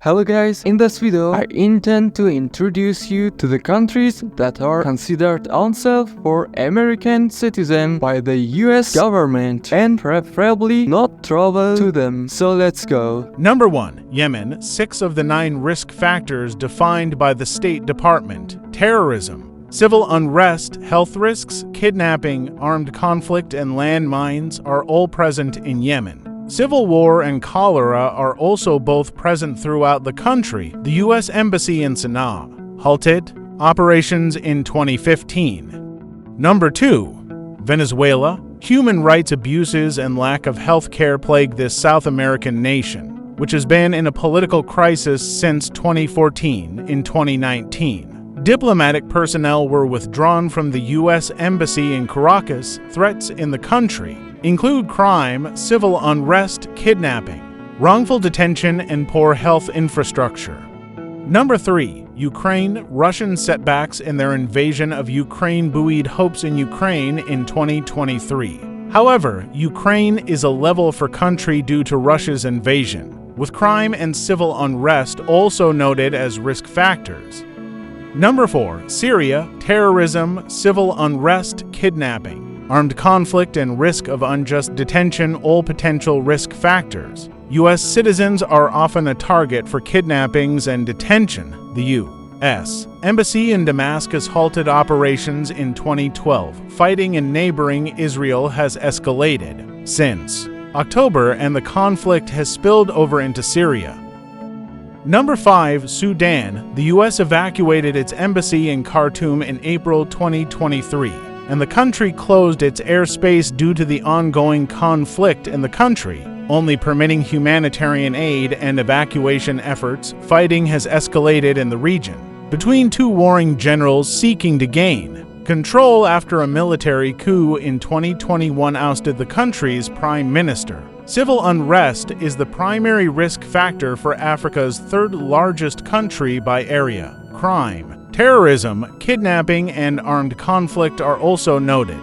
Hello guys, in this video I intend to introduce you to the countries that are considered unsafe for American citizens by the US government and preferably not travel to them. So let's go. Number 1. Yemen. 6 of the 9 risk factors defined by the State Department. Terrorism, civil unrest, health risks, kidnapping, armed conflict, and landmines are all present in Yemen. Civil war and cholera are also both present throughout the country. The U.S. Embassy in Sana'a halted operations in 2015. Number 2. Venezuela. Human rights abuses and lack of health care plague this South American nation, which has been in a political crisis since 2014. In 2019, diplomatic personnel were withdrawn from the U.S. Embassy in Caracas. Threats in the country include crime, civil unrest, kidnapping, wrongful detention, and poor health infrastructure. Number 3. Ukraine. Russian setbacks in their invasion of Ukraine buoyed hopes in Ukraine in 2023. However, Ukraine is a level for country due to Russia's invasion, with crime and civil unrest also noted as risk factors. Number 4. Syria. Terrorism, civil unrest, kidnapping, armed conflict, and risk of unjust detention, all potential risk factors. U.S. citizens are often a target for kidnappings and detention. The U.S. Embassy in Damascus halted operations in 2012. Fighting in neighboring Israel has escalated since October, and the conflict has spilled over into Syria. Number 5. Sudan. The U.S. evacuated its embassy in Khartoum in April 2023. And the country closed its airspace due to the ongoing conflict in the country, only permitting humanitarian aid and evacuation efforts. Fighting has escalated in the region between two warring generals seeking to gain control after a military coup in 2021 ousted the country's prime minister. Civil unrest is the primary risk factor for Africa's third largest country by area. Crime, terrorism, kidnapping, and armed conflict are also noted.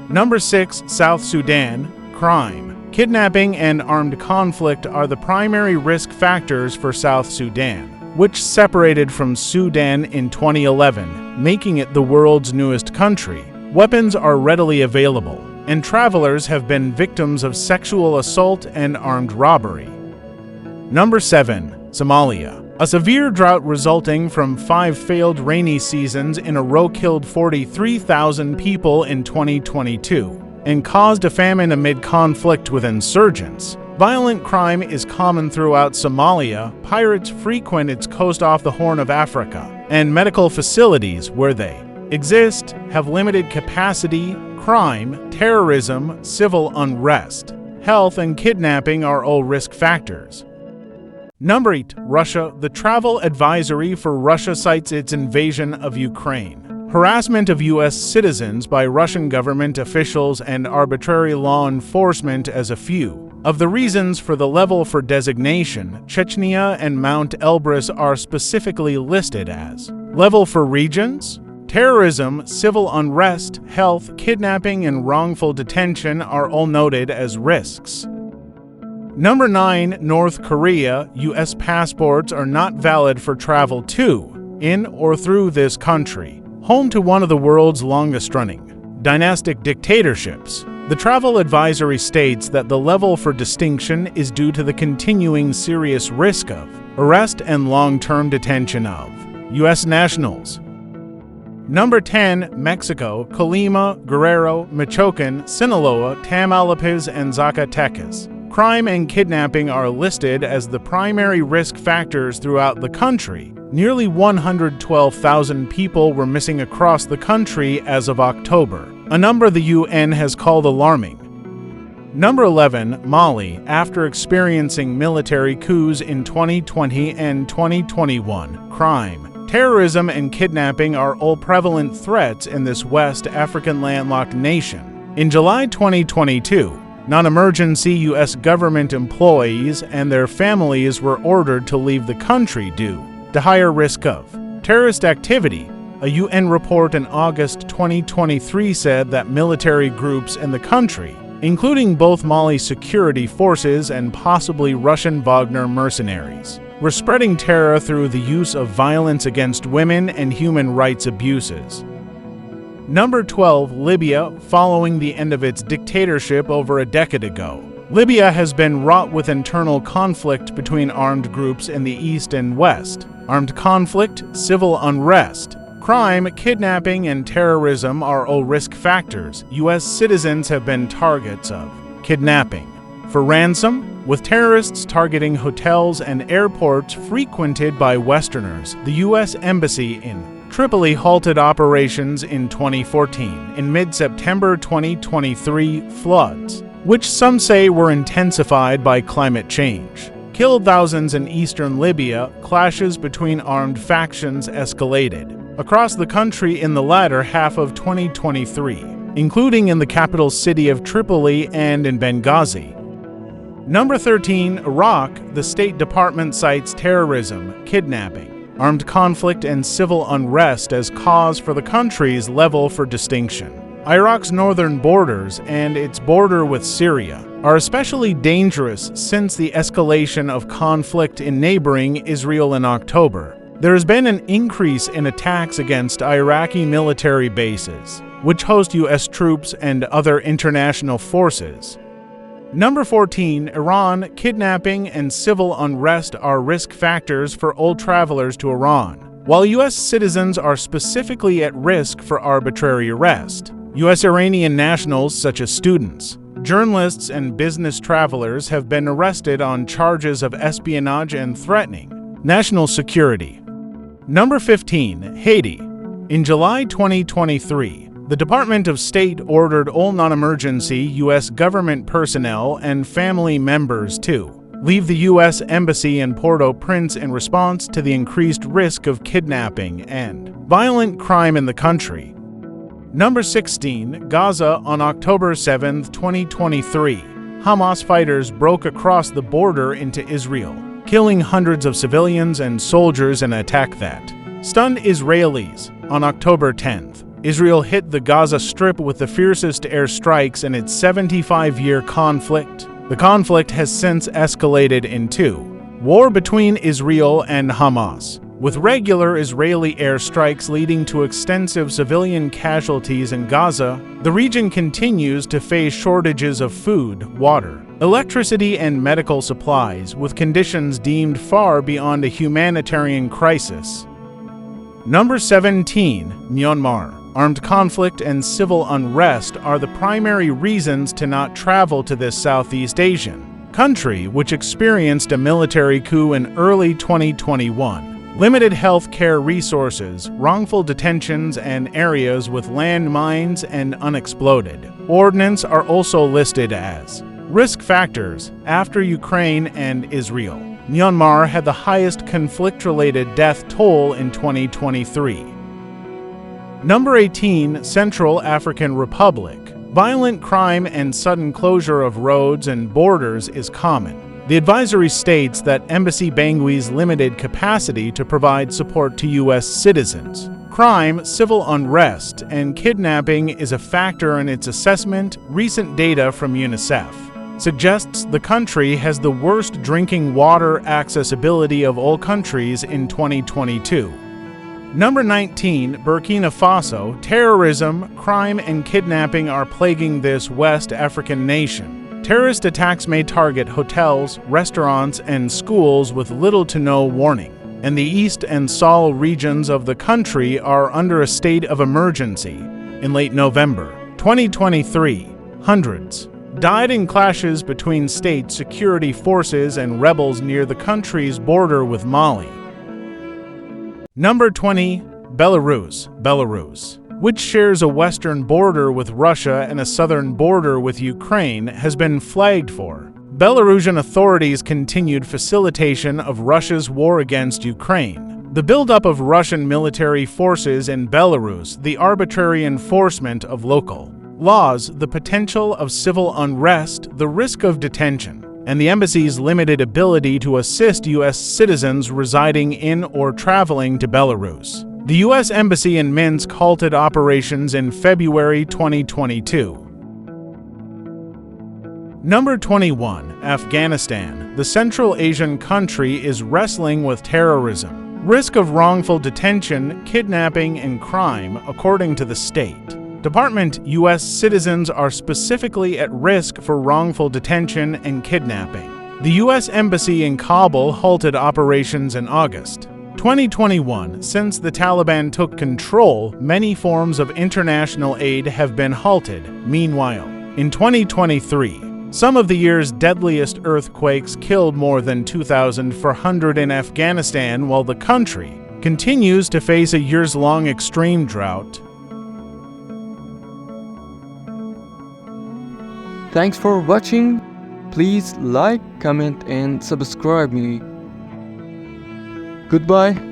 Number 6. South Sudan. Crime, kidnapping, and armed conflict are the primary risk factors for South Sudan, which separated from Sudan in 2011, making it the world's newest country. Weapons are readily available, and travelers have been victims of sexual assault and armed robbery. Number 7. Somalia. A severe drought resulting from 5 failed rainy seasons in a row killed 43,000 people in 2022 and caused a famine amid conflict with insurgents. Violent crime is common throughout Somalia. Pirates frequent its coast off the Horn of Africa, and medical facilities where they exist have limited capacity. Crime, terrorism, civil unrest, health, and kidnapping are all risk factors. Number 8. Russia. The travel advisory for Russia cites its invasion of Ukraine, harassment of U.S. citizens by Russian government officials, and arbitrary law enforcement as a few of the reasons for the level for designation. Chechnya and Mount Elbrus are specifically listed as level for regions. Terrorism, civil unrest, health, kidnapping, and wrongful detention are all noted as risks. Number 9. North Korea. U.S. passports are not valid for travel to, in, or through this country, home to one of the world's longest-running dynastic dictatorships. The travel advisory states that the level for distinction is due to the continuing serious risk of arrest and long-term detention of U.S. nationals. Number 10. Mexico. Colima, Guerrero, Michoacan, Sinaloa, Tamaulipas, and Zacatecas. Crime and kidnapping are listed as the primary risk factors throughout the country. Nearly 112,000 people were missing across the country as of October, a number the UN has called alarming. Number 11. Mali. After experiencing military coups in 2020 and 2021, crime, terrorism, and kidnapping are all prevalent threats in this West African landlocked nation. In July 2022, non-emergency U.S. government employees and their families were ordered to leave the country due to higher risk of terrorist activity. A UN report in August 2023 said that military groups in the country, including both Mali security forces and possibly Russian Wagner mercenaries, were spreading terror through the use of violence against women and human rights abuses. Number 12, Libya, following the end of its dictatorship over a decade ago. Libya has been wrought with internal conflict between armed groups in the east and west. Armed conflict, civil unrest, crime, kidnapping, and terrorism are all risk factors U.S. citizens have been targets of. Kidnapping. For ransom, with terrorists targeting hotels and airports frequented by Westerners, the U.S. Embassy in Tripoli halted operations in 2014. In mid-September 2023, floods, which some say were intensified by climate change, killed thousands in eastern Libya. Clashes between armed factions escalated across the country in the latter half of 2023, including in the capital city of Tripoli and in Benghazi. Number 13, Iraq. The State Department cites terrorism, kidnapping, armed conflict, and civil unrest as cause for the country's level for distinction. Iraq's northern borders and its border with Syria are especially dangerous since the escalation of conflict in neighboring Israel in October. There has been an increase in attacks against Iraqi military bases, which host U.S. troops and other international forces. Number 14, Iran. Kidnapping and civil unrest are risk factors for all travelers to Iran. While U.S. citizens are specifically at risk for arbitrary arrest, U.S. Iranian nationals such as students, journalists, and business travelers have been arrested on charges of espionage and threatening national security. Number 15, Haiti. In July 2023, the Department of State ordered all non-emergency U.S. government personnel and family members to leave the U.S. Embassy in Port-au-Prince in response to the increased risk of kidnapping and violent crime in the country. Number 16, Gaza. On October 7, 2023, Hamas fighters broke across the border into Israel, killing hundreds of civilians and soldiers in an attack that stunned Israelis. On October 10th, Israel hit the Gaza Strip with the fiercest airstrikes in its 75-year conflict. The conflict has since escalated into war between Israel and Hamas, with regular Israeli airstrikes leading to extensive civilian casualties in Gaza. The region continues to face shortages of food, water, electricity, and medical supplies, with conditions deemed far beyond a humanitarian crisis. Number 17, Myanmar. Armed conflict and civil unrest are the primary reasons to not travel to this Southeast Asian country, which experienced a military coup in early 2021. Limited health care resources, wrongful detentions, and areas with landmines and unexploded ordnance are also listed as risk factors. After Ukraine and Israel, Myanmar had the highest conflict-related death toll in 2023. Number 18, Central African Republic. Violent crime and sudden closure of roads and borders is common. The advisory states that Embassy Bangui's limited capacity to provide support to U.S. citizens. Crime, civil unrest, and kidnapping is a factor in its assessment. Recent data from UNICEF suggests the country has the worst drinking water accessibility of all countries in 2022. Number 19, Burkina Faso. Terrorism, crime, and kidnapping are plaguing this West African nation. Terrorist attacks may target hotels, restaurants, and schools with little to no warning, and the East and Sahel regions of the country are under a state of emergency. In late November 2023, hundreds died in clashes between state security forces and rebels near the country's border with Mali. Number 20, Belarus. Belarus, which shares a western border with Russia and a southern border with Ukraine, has been flagged for Belarusian authorities' continued facilitation of Russia's war against Ukraine, the buildup of Russian military forces in Belarus, the arbitrary enforcement of local laws, the potential of civil unrest, the risk of detention, and the embassy's limited ability to assist U.S. citizens residing in or traveling to Belarus. The U.S. Embassy in Minsk halted operations in February 2022. Number 21. Afghanistan. The Central Asian country is wrestling with terrorism. Risk of wrongful detention, kidnapping, and crime, according to the state. Department U.S. citizens are specifically at risk for wrongful detention and kidnapping. The U.S. Embassy in Kabul halted operations in August 2021. Since the Taliban took control, many forms of international aid have been halted. Meanwhile, in 2023, some of the year's deadliest earthquakes killed more than 2,400 in Afghanistan, while the country continues to face a years-long extreme drought. Thanks for watching. Please like, comment and subscribe me. Goodbye.